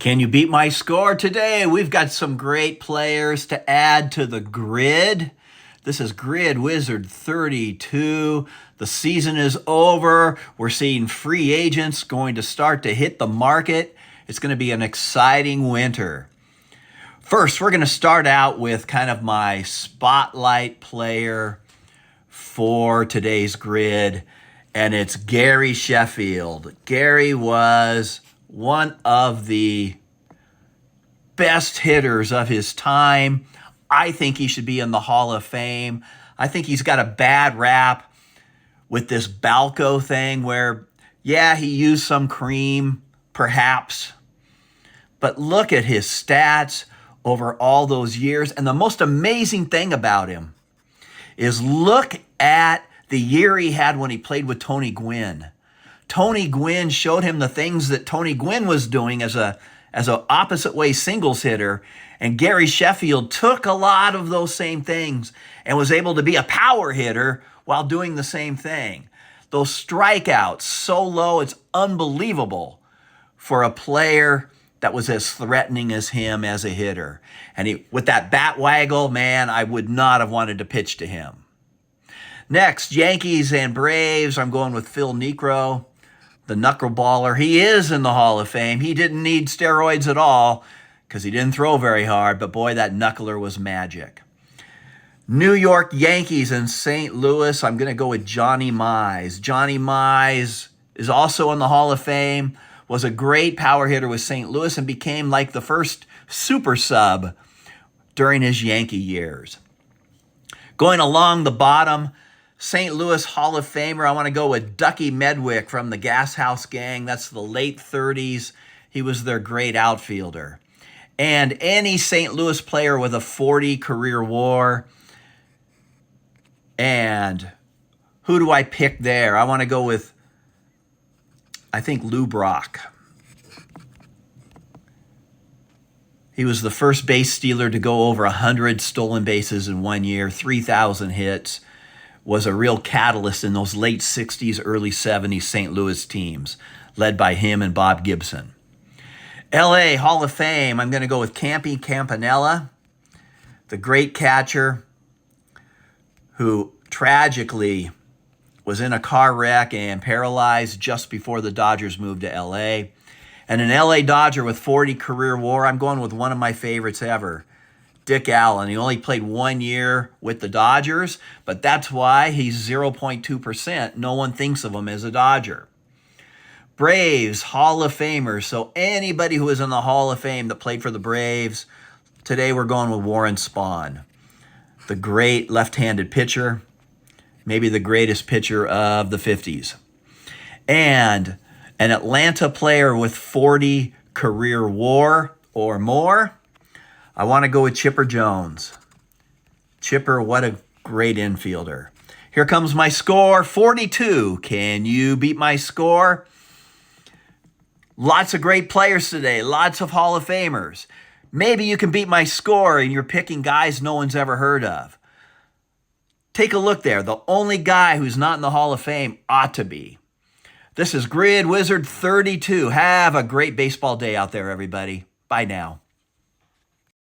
Can you beat my score today? We've got some great players to add to the grid. This is Grid Wizard 32. The season is over. We're seeing free agents going to start to hit the market. It's going to be an exciting winter. First, we're going to start out with kind of my spotlight player for today's grid, and it's Gary Sheffield. Gary was one of the best hitters of his time. I think he should be in the Hall of Fame. I think he's got a bad rap with this Balco thing where, yeah, he used some cream, perhaps. But look at his stats over all those years. And the most amazing thing about him is look at the year he had when he played with Tony Gwynn. Tony Gwynn showed him the things that Tony Gwynn was doing as a opposite way singles hitter, and Gary Sheffield took a lot of those same things and was able to be a power hitter while doing the same thing. Those strikeouts so low, it's unbelievable for a player that was as threatening as him as a hitter. And with that bat waggle, man, I would not have wanted to pitch to him. Next, Yankees and Braves. I'm going with Phil Niekro, the knuckleballer. He is in the Hall of Fame. He didn't need steroids at all because he didn't throw very hard, but boy, that knuckler was magic. New York Yankees and St. Louis. I'm going to go with Johnny Mize. Johnny Mize is also in the Hall of Fame, was a great power hitter with St. Louis, and became like the first super sub during his Yankee years. Going along the bottom, St. Louis Hall of Famer, I want to go with Ducky Medwick from the Gas House Gang. That's the late 30s. He was their great outfielder. And any St. Louis player with a 40 career WAR. And who do I pick there? I want to go with, I think, Lou Brock. He was the first base stealer to go over 100 stolen bases in 1 year, 3,000 hits. Was a real catalyst in those late 60s, early 70s St. Louis teams, led by him and Bob Gibson. LA Hall of Fame, I'm going to go with Campy Campanella, the great catcher who tragically was in a car wreck and paralyzed just before the Dodgers moved to LA. And an LA Dodger with 40 career WAR, I'm going with one of my favorites ever, Dick Allen. He only played 1 year with the Dodgers, but that's why he's 0.2%. No one thinks of him as a Dodger. Braves, Hall of Famers. So anybody who is in the Hall of Fame that played for the Braves, today we're going with Warren Spahn, the great left-handed pitcher, maybe the greatest pitcher of the 50s. And an Atlanta player with 40 career WAR or more, I want to go with Chipper Jones. Chipper, what a great infielder. Here comes my score, 42. Can you beat my score? Lots of great players today, lots of Hall of Famers. Maybe you can beat my score and you're picking guys no one's ever heard of. Take a look there. The only guy who's not in the Hall of Fame ought to be. This is Grid Wizard 32. Have a great baseball day out there, everybody. Bye now.